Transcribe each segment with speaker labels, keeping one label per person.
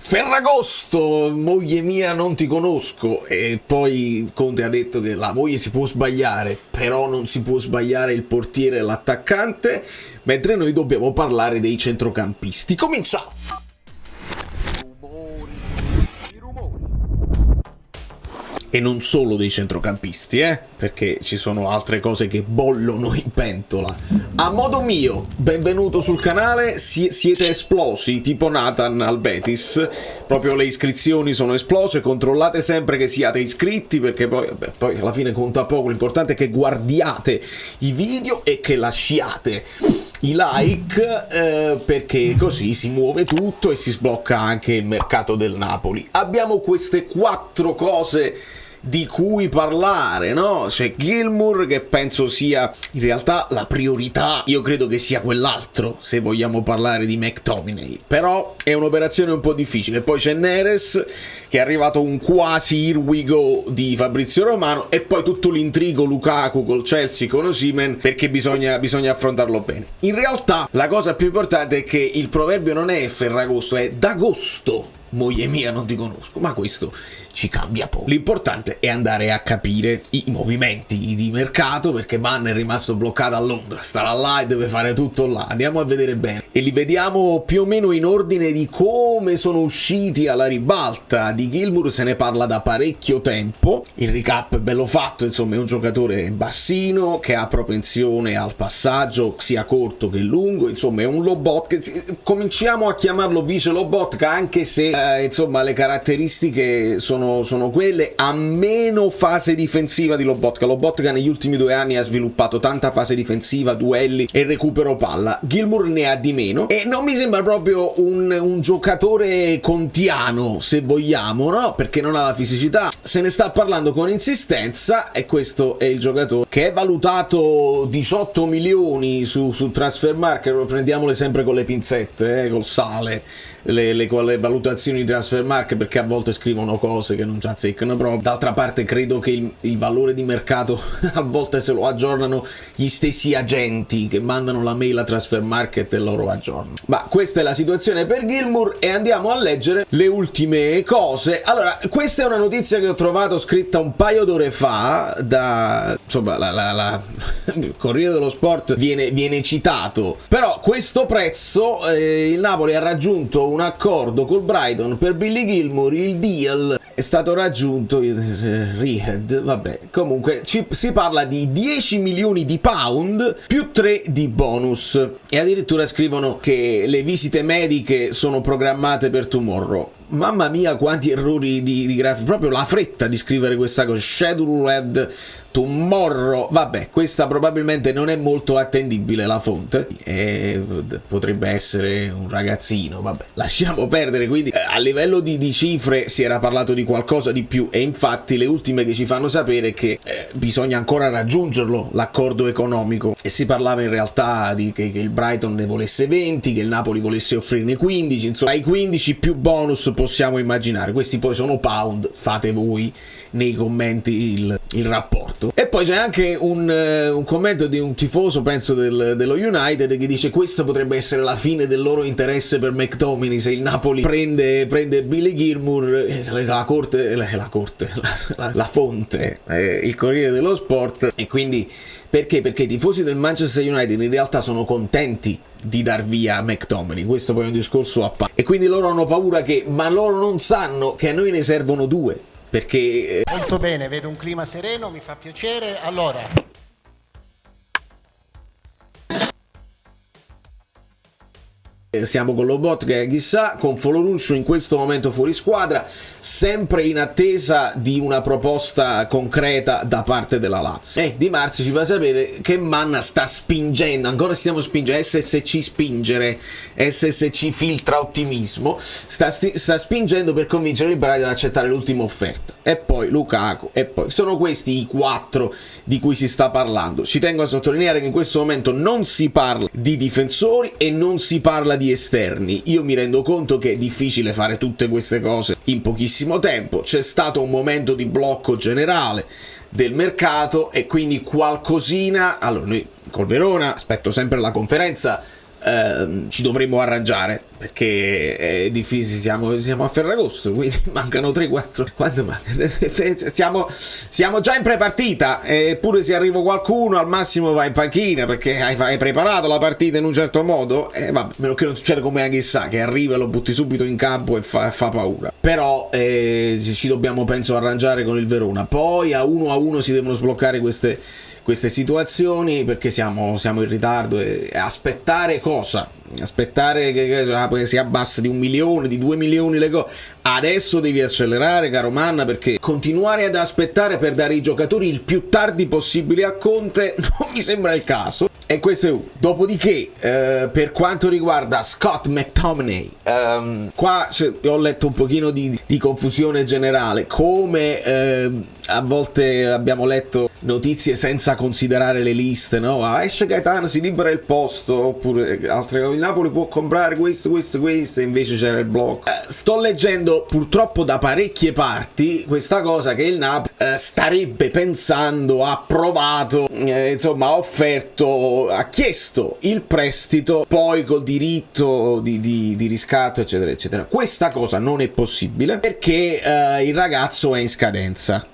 Speaker 1: Ferragosto, moglie mia non ti conosco. E poi Conte ha detto che la moglie si può sbagliare, però non si può sbagliare il portiere e l'attaccante, mentre noi dobbiamo parlare dei centrocampisti. Cominciamo! E non solo dei centrocampisti, perché ci sono altre cose che bollono in pentola. A modo mio, benvenuto sul canale. Siete esplosi, tipo Nathan al Betis. Proprio le iscrizioni sono esplose. Controllate sempre che siate iscritti, perché poi alla fine conta poco. L'importante è che guardiate i video e che lasciate i like, perché così si muove tutto e si sblocca anche il mercato del Napoli. Abbiamo queste 4 cose di cui parlare, no? C'è Gilmour, che penso sia in realtà la priorità. Io credo che sia quell'altro, se vogliamo parlare di McTominay, però è un'operazione un po' difficile. Poi c'è Neres, che è arrivato un quasi here we go di Fabrizio Romano, e poi tutto l'intrigo Lukaku col Chelsea con Osimhen, perché bisogna affrontarlo bene. In realtà la cosa più importante è che il proverbio non è Ferragosto, è d'agosto moglie mia non ti conosco, ma questo ci cambia poco. L'importante è andare a capire i movimenti di mercato, perché Mann è rimasto bloccato a Londra, starà là e deve fare tutto là. Andiamo a vedere bene e li vediamo più o meno in ordine di come sono usciti alla ribalta. Di Gilmour se ne parla da parecchio tempo, il recap è bello fatto, insomma è un giocatore bassino che ha propensione al passaggio sia corto che lungo, insomma è un Lobotka. Cominciamo a chiamarlo vice Lobotka, anche se insomma le caratteristiche sono quelle, a meno fase difensiva di Lobotka. Lobotka negli ultimi 2 anni ha sviluppato tanta fase difensiva, duelli e recupero palla. Gilmour ne ha di meno e non mi sembra proprio un giocatore contiano, se vogliamo, no? Perché non ha la fisicità, se ne sta parlando con insistenza, e questo è il giocatore che è valutato 18 milioni su Transfermarkt. Prendiamole sempre con le pinzette, col sale, le valutazioni di Transfermarkt, perché a volte scrivono cose che non ci azzeccano proprio. D'altra parte credo che il valore di mercato a volte se lo aggiornano gli stessi agenti che mandano la mail a Transfermarkt e loro aggiornano. Ma questa è la situazione per Gilmour e andiamo a leggere le ultime cose. Allora, questa è una notizia che ho trovato scritta un paio d'ore fa da, insomma, il Corriere dello Sport viene citato. Però questo prezzo, il Napoli ha raggiunto un accordo col Brighton per Billy Gilmour. Il deal è stato raggiunto, vabbè, comunque si parla di 10 milioni di pound più 3 di bonus, e addirittura scrivono che le visite mediche sono programmate per tomorrow. Mamma mia, quanti errori di grafica, proprio la fretta di scrivere questa cosa, scheduled tomorrow. Vabbè, questa probabilmente non è molto attendibile, la fonte, potrebbe essere un ragazzino, vabbè, lasciamo perdere. Quindi a livello di cifre si era parlato di qualcosa di più, e infatti le ultime che ci fanno sapere che bisogna ancora raggiungerlo l'accordo economico, e si parlava in realtà di che il Brighton ne volesse 20, che il Napoli volesse offrirne 15, insomma ai 15 più bonus possiamo immaginare. Questi poi sono pound, fate voi nei commenti il rapporto. E poi c'è anche un commento di un tifoso, penso dello United, che dice: questo potrebbe essere la fine del loro interesse per McTominay, se il Napoli prende Billy Gilmour. La fonte, il Corriere dello Sport. E quindi perché i tifosi del Manchester United in realtà sono contenti di dar via McTominay. Questo poi è un discorso a parte, e quindi loro hanno paura ma loro non sanno che a noi ne servono 2, perché
Speaker 2: molto bene, vedo un clima sereno, mi fa piacere. Allora,
Speaker 1: siamo con Lobotka, chissà, con Folorunsho in questo momento fuori squadra, sempre in attesa di una proposta concreta da parte della Lazio. Di Marzio ci fa sapere che Mann sta spingendo, ancora stiamo spingendo, SSC filtra ottimismo, sta spingendo per convincere il Brighton ad accettare l'ultima offerta. E poi Lukaku, e poi sono questi i 4 di cui si sta parlando. Ci tengo a sottolineare che in questo momento non si parla di difensori e non si parla di esterni. Io mi rendo conto che è difficile fare tutte queste cose in pochissimo tempo. C'è stato un momento di blocco generale del mercato e quindi qualcosina. Allora, noi col Verona, aspetto sempre la conferenza ci dovremmo arrangiare, perché è difficile, siamo a Ferragosto, quindi mancano 3-4, quanto manca? Siamo già in prepartita, eppure se arriva qualcuno al massimo va in panchina, perché hai preparato la partita in un certo modo, vabbè, meno che non succeda come anche sa, che arriva e lo butti subito in campo e fa paura. Però ci dobbiamo, penso, arrangiare con il Verona. Poi a 1-1 si devono sbloccare queste situazioni, perché siamo in ritardo, e aspettare cosa? Aspettare che si abbassa di 1 milione, di 2 milioni le cose. Adesso devi accelerare, caro Manna, perché continuare ad aspettare per dare i giocatori il più tardi possibile a Conte non mi sembra il caso. E questo è uno. Dopodiché, per quanto riguarda Scott McTominay, qua ho letto un pochino di confusione generale, come a volte abbiamo letto notizie senza considerare le liste, no? Esce Gaetano, si libera il posto, oppure altre cose, il Napoli può comprare questo, e invece c'era il blocco. Sto leggendo purtroppo da parecchie parti questa cosa, che il Napoli starebbe pensando, ha provato, insomma ha offerto, ha chiesto il prestito, poi col diritto di riscatto, eccetera eccetera. Questa cosa non è possibile, perché il ragazzo è in scadenza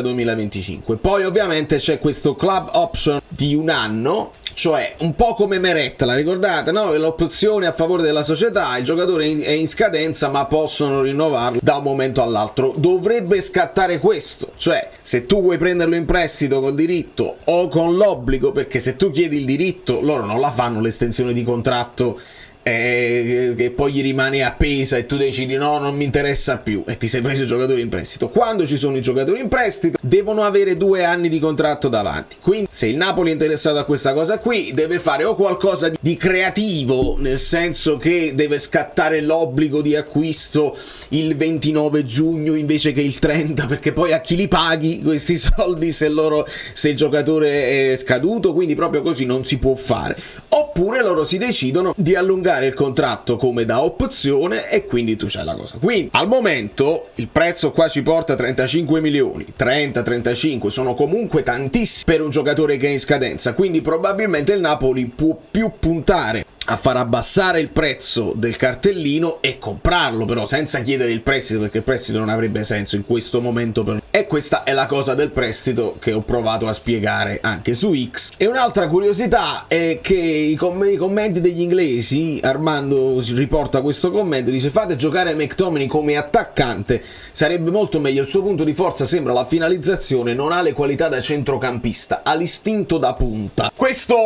Speaker 1: 2025. Poi ovviamente c'è questo club option di 1 anno, cioè un po' come Meret, la ricordate, no? L'opzione a favore della società, il giocatore è in scadenza ma possono rinnovarlo da un momento all'altro. Dovrebbe scattare questo, cioè se tu vuoi prenderlo in prestito col diritto o con l'obbligo, perché se tu chiedi il diritto loro non la fanno l'estensione di contratto che poi gli rimane appesa e tu decidi no, non mi interessa più, e ti sei preso il giocatore in prestito. Quando ci sono i giocatori in prestito devono avere 2 anni di contratto davanti, quindi se il Napoli è interessato a questa cosa qui deve fare o qualcosa di creativo, nel senso che deve scattare l'obbligo di acquisto il 29 giugno invece che il 30, perché poi a chi li paghi questi soldi se il giocatore è scaduto, quindi proprio così non si può fare. Oppure loro si decidono di allungare il contratto come da opzione, e quindi tu c'hai la cosa. Quindi al momento il prezzo qua ci porta 35 milioni, 30-35 sono comunque tantissimi per un giocatore che è in scadenza, quindi probabilmente il Napoli può più puntare a far abbassare il prezzo del cartellino e comprarlo, però senza chiedere il prestito, perché il prestito non avrebbe senso in questo momento E questa è la cosa del prestito che ho provato a spiegare anche su X. E un'altra curiosità è che i commenti degli inglesi, Armando riporta questo commento, dice: fate giocare McTominay come attaccante, sarebbe molto meglio, il suo punto di forza sembra la finalizzazione, non ha le qualità da centrocampista, ha l'istinto da punta. Questo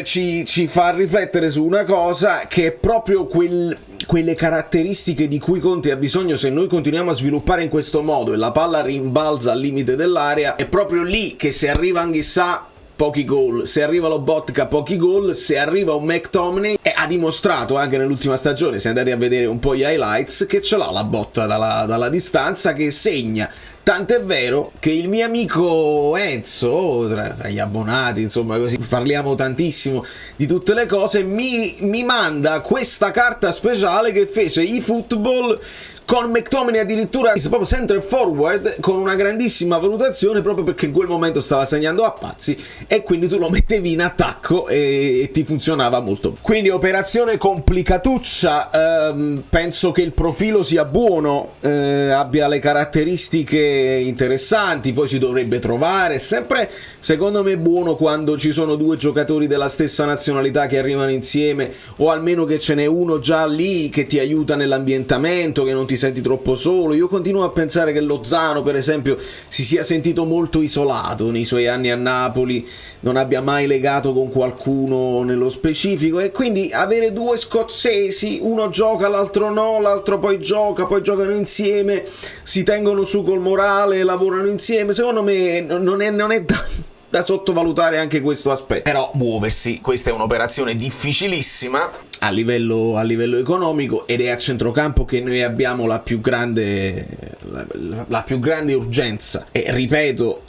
Speaker 1: ci fa riflettere su una cosa, che è proprio quelle caratteristiche di cui Conte ha bisogno. Se noi continuiamo a sviluppare in questo modo e la palla rimbalza al limite dell'area, è proprio lì che se arriva Anghissà pochi gol, se arriva Lobotka pochi gol, se arriva un McTominay, e ha dimostrato anche nell'ultima stagione, se andate a vedere un po' gli highlights, che ce l'ha la botta dalla distanza, che segna. Tant'è vero che il mio amico Enzo, tra gli abbonati, insomma, così parliamo tantissimo di tutte le cose, mi manda questa carta speciale che fece eFootball con McTominay addirittura proprio center forward, con una grandissima valutazione, proprio perché in quel momento stava segnando a pazzi, e quindi tu lo mettevi in attacco e ti funzionava molto. Quindi operazione complicatuccia, penso che il profilo sia buono, abbia le caratteristiche interessanti, poi si dovrebbe trovare, sempre secondo me buono quando ci sono 2 giocatori della stessa nazionalità che arrivano insieme, o almeno che ce n'è uno già lì che ti aiuta nell'ambientamento, che non ti senti troppo solo. Io continuo a pensare che Lozano, per esempio, si sia sentito molto isolato nei suoi anni a Napoli, non abbia mai legato con qualcuno nello specifico, e quindi avere 2 scozzesi, uno gioca, l'altro no, l'altro poi giocano insieme, si tengono su col morale, lavorano insieme, secondo me non è da sottovalutare anche questo aspetto. Però muoversi, questa è un'operazione difficilissima a livello economico, ed è a centrocampo che noi abbiamo la più grande urgenza. E ripeto,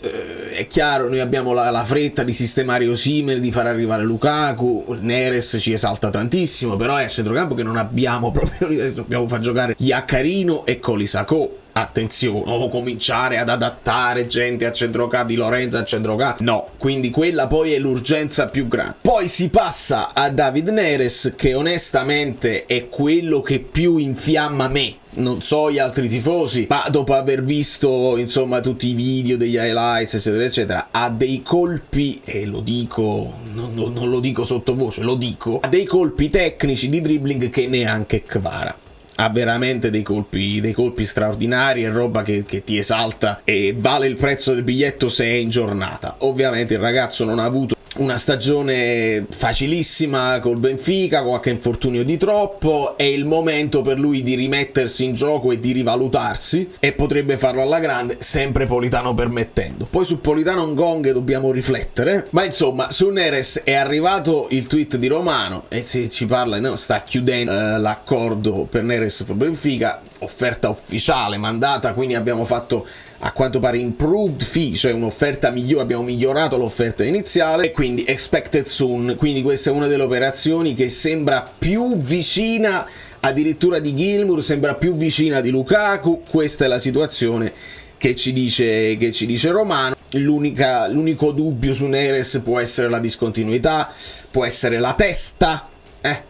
Speaker 1: è chiaro, noi abbiamo la fretta di sistemare Osimhen, di far arrivare Lukaku, Neres ci esalta tantissimo, però è a centrocampo che non abbiamo proprio, dobbiamo far giocare Iaccarino e Colisacco. attenzione, o cominciare ad adattare gente a centrocampo, Di Lorenzo a centrocampo, no, quindi quella poi è l'urgenza più grande. Poi si passa a David Neres, che onestamente è quello che più infiamma me, non so gli altri tifosi, ma dopo aver visto insomma tutti i video degli highlights eccetera eccetera, ha dei colpi, e lo dico, non lo dico sottovoce, lo dico, ha dei colpi tecnici di dribbling che neanche Kvara. Ha veramente dei colpi straordinari, è roba che ti esalta e vale il prezzo del biglietto se è in giornata. Ovviamente il ragazzo non ha avuto una stagione facilissima col Benfica, qualche infortunio di troppo, è il momento per lui di rimettersi in gioco e di rivalutarsi, e potrebbe farlo alla grande, sempre Politano permettendo. Poi su Politano Ngong dobbiamo riflettere, ma insomma su Neres è arrivato il tweet di Romano e ci parla, no, sta chiudendo l'accordo per Neres per Benfica, offerta ufficiale mandata, quindi abbiamo fatto a quanto pare improved fee, cioè un'offerta migliore, abbiamo migliorato l'offerta iniziale e quindi expected soon, quindi questa è una delle operazioni che sembra più vicina addirittura di Gilmour, sembra più vicina di Lukaku. Questa è la situazione che ci dice Romano. L'unico dubbio su Neres può essere la discontinuità, può essere la testa,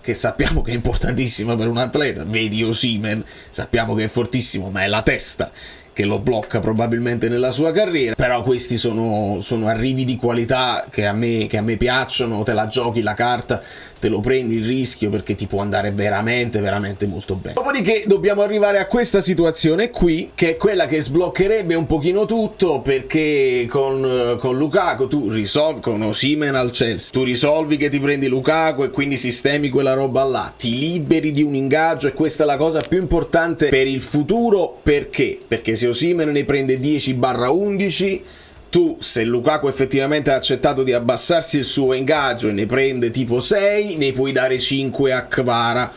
Speaker 1: che sappiamo che è importantissima per un atleta, vedi Osimhen, sappiamo che è fortissimo, ma è la testa che lo blocca probabilmente nella sua carriera. Però questi sono arrivi di qualità che a me piacciono, te la giochi la carta, te lo prendi il rischio, perché ti può andare veramente molto bene. Dopodiché dobbiamo arrivare a questa situazione qui, che è quella che sbloccherebbe un pochino tutto, perché con Lukaku tu risolvi, con Osimhen al Chelsea, tu risolvi che ti prendi Lukaku e quindi sistemi quella roba là, ti liberi di un ingaggio, e questa è la cosa più importante per il futuro. Perché? Perché se Osimhen ne prende 10/11, tu, se Lukaku effettivamente ha accettato di abbassarsi il suo ingaggio e ne prende tipo 6, ne puoi dare 5 a Kvara,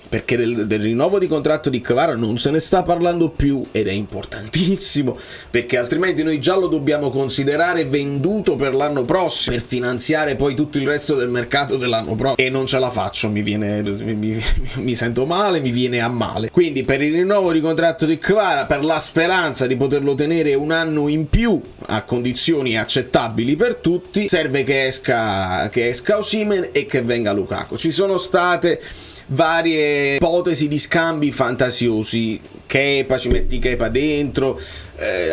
Speaker 1: perché del rinnovo di contratto di Kvara non se ne sta parlando più, ed è importantissimo, perché altrimenti noi già lo dobbiamo considerare venduto per l'anno prossimo, per finanziare poi tutto il resto del mercato dell'anno prossimo, e non ce la faccio, mi sento male, mi viene a male. Quindi per il rinnovo di contratto di Kvara, per la speranza di poterlo tenere un anno in più a condizioni accettabili per tutti, serve che esca Osimhen e che venga Lukaku. Ci sono state varie ipotesi di scambi fantasiosi, Kepa, ci metti Kepa dentro,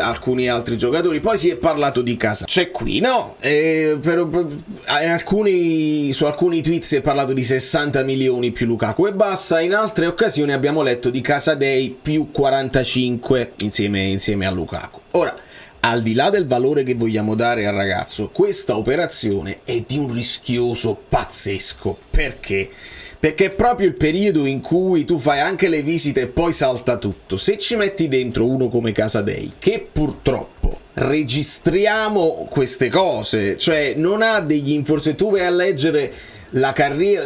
Speaker 1: alcuni altri giocatori, poi si è parlato di Casa, c'è qui, no? Su alcuni tweet si è parlato di 60 milioni più Lukaku e basta, in altre occasioni abbiamo letto di Casadei più 45 insieme a Lukaku. Ora, al di là del valore che vogliamo dare al ragazzo, questa operazione è di un rischioso pazzesco. Perché? Perché è proprio il periodo in cui tu fai anche le visite e poi salta tutto. Se ci metti dentro uno come Casadei, che purtroppo registriamo queste cose, cioè non ha degli infortuni, tu vai a leggere la carriera,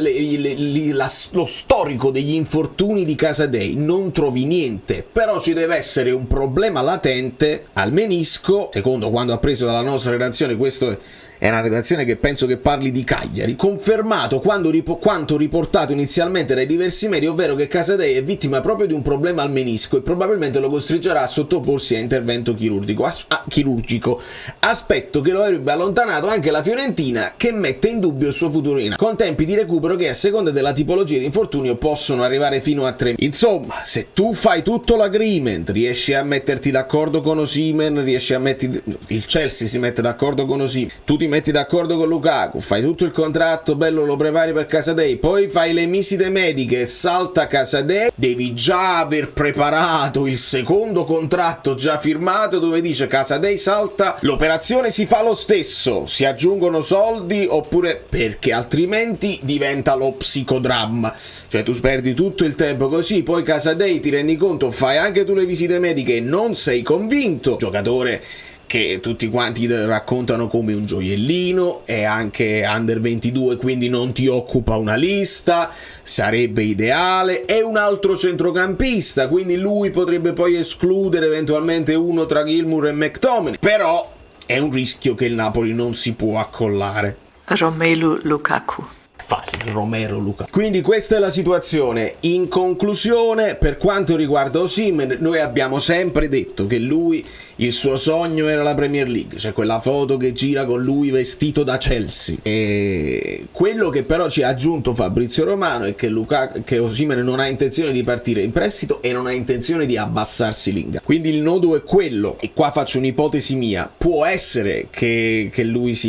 Speaker 1: lo storico degli infortuni di Casadei, non trovi niente, però ci deve essere un problema latente al menisco, secondo quando ha preso dalla nostra redazione. Questo è una redazione che penso che parli di Cagliari, confermato quanto riportato inizialmente dai diversi media, ovvero che Casadei è vittima proprio di un problema al menisco e probabilmente lo costringerà a sottoporsi a intervento chirurgico, aspetto che lo avrebbe allontanato anche la Fiorentina, che mette in dubbio il suo futuro in A, con tempi di recupero che a seconda della tipologia di infortunio possono arrivare fino a 3 mesi. Insomma, se tu fai tutto l'agreement, riesci a metterti d'accordo con Osimhen, il Chelsea si mette d'accordo con Osimhen, tu ti metti d'accordo con Lukaku, fai tutto il contratto bello, lo prepari per Casadei, poi fai le visite mediche e salta Casadei, devi già aver preparato il secondo contratto già firmato dove dice Casadei salta, l'operazione si fa lo stesso, si aggiungono soldi, oppure, perché altrimenti diventa lo psicodramma, cioè tu perdi tutto il tempo così, poi Casadei ti rendi conto, fai anche tu le visite mediche e non sei convinto, giocatore che tutti quanti raccontano come un gioiellino, è anche under 22, quindi non ti occupa una lista, sarebbe ideale, è un altro centrocampista, quindi lui potrebbe poi escludere eventualmente uno tra Gilmour e McTominay, però è un rischio che il Napoli non si può accollare.
Speaker 3: Romelu Lukaku.
Speaker 1: facile, Romero Lukaku. Quindi questa è la situazione. In conclusione, per quanto riguarda Osimhen, noi abbiamo sempre detto che lui, il suo sogno era la Premier League, c'è quella foto che gira con lui vestito da Chelsea, e quello che però ci ha aggiunto Fabrizio Romano è che Osimhen non ha intenzione di partire in prestito e non ha intenzione di abbassarsi l'ingaggio. Quindi il nodo è quello, e qua faccio un'ipotesi mia: può essere che lui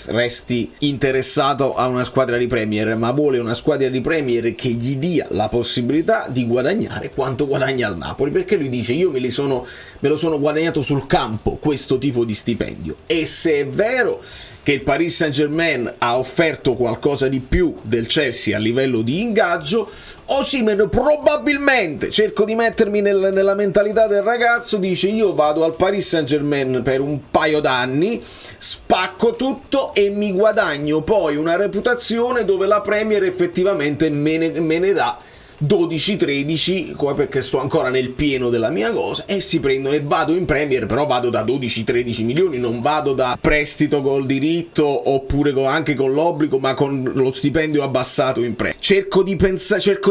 Speaker 1: resti interessato a una squadra di Premier, ma vuole una squadra di Premier che gli dia la possibilità di guadagnare quanto guadagna al Napoli, perché lui dice: io me lo sono guadagnato sul campo questo tipo di stipendio. E se è vero che il Paris Saint-Germain ha offerto qualcosa di più del Chelsea a livello di ingaggio, Osimhen probabilmente, cerco di mettermi nella mentalità del ragazzo, dice: io vado al Paris Saint-Germain per un paio d'anni, spacco tutto e mi guadagno poi una reputazione dove la Premier effettivamente me ne dà 12-13, perché sto ancora nel pieno della mia cosa, e si prendono, e vado in Premier, però vado da 12-13 milioni, non vado da prestito col diritto oppure anche con l'obbligo, ma con lo stipendio abbassato in Premier. Cerco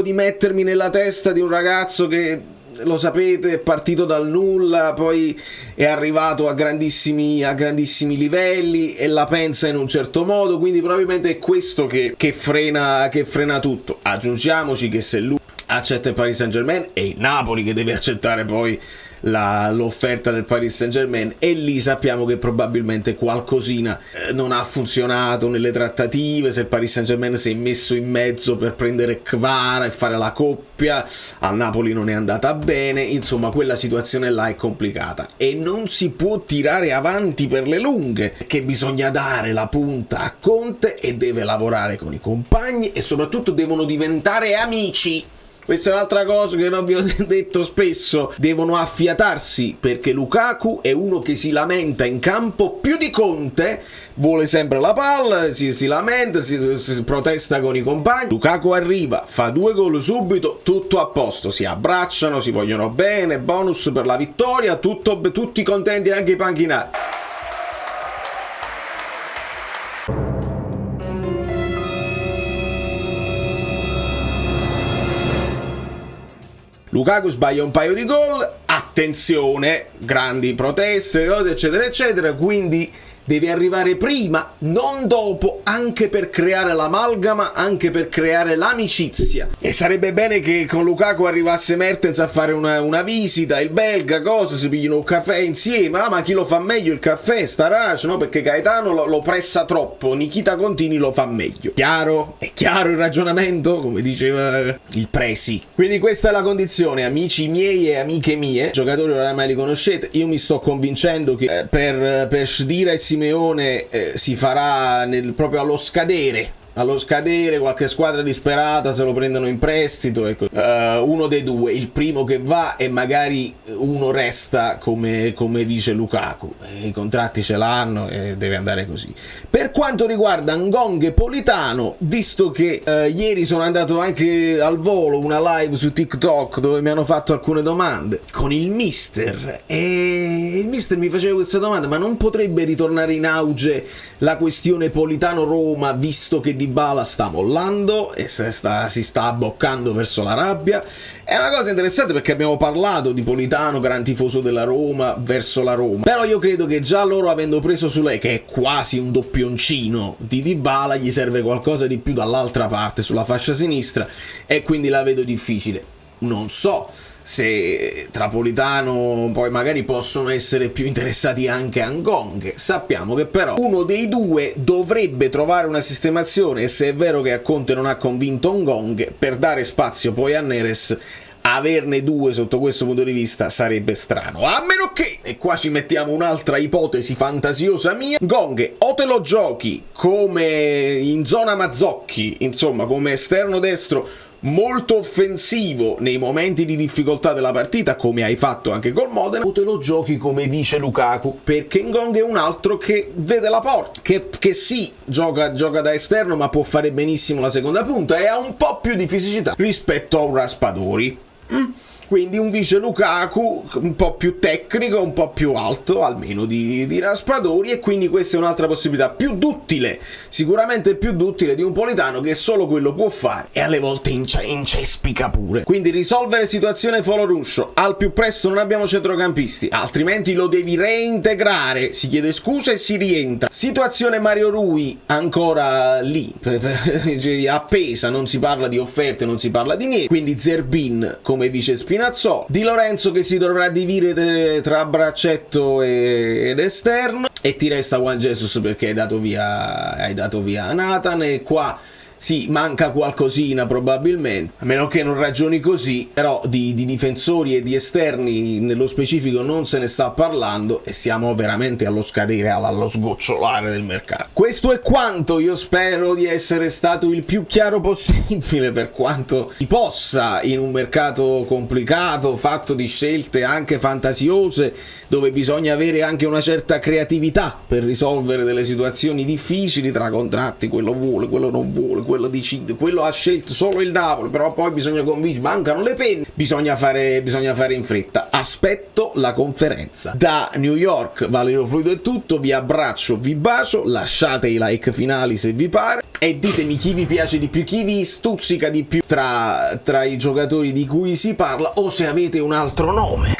Speaker 1: di mettermi nella testa di un ragazzo che, lo sapete, è partito dal nulla, poi è arrivato a grandissimi livelli e la pensa in un certo modo, quindi probabilmente è questo che frena tutto. Aggiungiamoci che se lui accetta il Paris Saint-Germain, è il Napoli che deve accettare poi l'offerta del Paris Saint-Germain, e lì sappiamo che probabilmente qualcosina non ha funzionato nelle trattative. Se il Paris Saint-Germain si è messo in mezzo per prendere Kvara e fare la coppia, al Napoli non è andata bene, insomma quella situazione là è complicata e non si può tirare avanti per le lunghe, perché bisogna dare la punta a Conte e deve lavorare con i compagni e soprattutto devono diventare amici. Questa è un'altra cosa che non vi ho detto spesso: devono affiatarsi, perché Lukaku è uno che si lamenta in campo più di Conte, vuole sempre la palla, si lamenta, si protesta con i compagni. Lukaku arriva, fa 2 gol subito, tutto a posto, si abbracciano, si vogliono bene, bonus per la vittoria, tutti contenti, anche i panchinari. Lukaku sbaglia un paio di gol, attenzione, grandi proteste, cose eccetera eccetera, quindi deve arrivare prima, non dopo, anche per creare l'amalgama, anche per creare l'amicizia. E sarebbe bene che con Lukaku arrivasse Mertens a fare una visita, il belga, si pigliano un caffè insieme. Ma chi lo fa meglio il caffè? Starace, no? Perché Gaetano lo pressa troppo, Nikita Contini lo fa meglio. Chiaro? È chiaro il ragionamento? Come diceva il Presi. Quindi questa è la condizione, amici miei e amiche mie, giocatori oramai li conoscete. Io mi sto convincendo che per Shdira e Simeone si farà proprio allo scadere qualche squadra disperata se lo prendono in prestito, ecco. Uno dei due, il primo che va, e magari uno resta come dice Lukaku. I contratti ce l'hanno e deve andare così. Per quanto riguarda Ngong e Politano, visto che ieri sono andato anche al volo una live su TikTok dove mi hanno fatto alcune domande con il mister, e il mister mi faceva questa domanda: ma non potrebbe ritornare in auge la questione Politano-Roma, visto che Dybala sta mollando e si sta abboccando verso la rabbia? È una cosa interessante, perché abbiamo parlato di Politano, gran tifoso della Roma, verso la Roma, però io credo che già loro, avendo preso su lei, che è quasi un doppioncino di Dybala, gli serve qualcosa di più dall'altra parte, sulla fascia sinistra, e quindi la vedo difficile. Non so se tra Politano poi magari possono essere più interessati anche a Ngong. Sappiamo che però uno dei due dovrebbe trovare una sistemazione, e se è vero che a Conte non ha convinto Ngong, per dare spazio poi a Neres, averne due sotto questo punto di vista sarebbe strano. A meno che, e qua ci mettiamo un'altra ipotesi fantasiosa mia, Ngong o te lo giochi come in zona Mazzocchi, insomma come esterno destro molto offensivo nei momenti di difficoltà della partita, come hai fatto anche col Modena, o te lo giochi come vice Lukaku, perché Ngong è un altro che vede la porta, che sì, gioca da esterno, ma può fare benissimo la seconda punta e ha un po' più di fisicità rispetto a un Raspadori. quindi un vice Lukaku un po' più tecnico, un po' più alto, almeno di Raspadori, e quindi questa è un'altra possibilità più duttile, sicuramente più duttile di un Politano che solo quello può fare e alle volte incespica pure. Quindi risolvere situazione Foloruscio, al più presto non abbiamo centrocampisti, altrimenti lo devi reintegrare, si chiede scusa e si rientra. Situazione Mario Rui ancora lì, appesa, non si parla di offerte, non si parla di niente, quindi Zerbin come vice Spinazzola, Di Lorenzo che si dovrà dividere tra braccetto ed esterno, e ti resta Juan Jesus perché hai dato via Nathan, e qua sì, manca qualcosina probabilmente, a meno che non ragioni così, però di difensori e di esterni nello specifico non se ne sta parlando e siamo veramente allo scadere, allo sgocciolare del mercato. Questo è quanto, io spero di essere stato il più chiaro possibile per quanto si possa in un mercato complicato, fatto di scelte anche fantasiose, dove bisogna avere anche una certa creatività per risolvere delle situazioni difficili tra contratti, quello vuole, quello non vuole, quello decide, quello ha scelto solo il Napoli, però poi bisogna convincere, mancano le penne, bisogna fare in fretta. Aspetto la conferenza. Da New York, Valerio Fluido è tutto, vi abbraccio, vi bacio, lasciate i like finali se vi pare e ditemi chi vi piace di più, chi vi stuzzica di più tra i giocatori di cui si parla, o se avete un altro nome.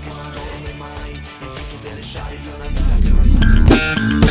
Speaker 3: Che non dorme mai, il tutto delle sciare di una vita che non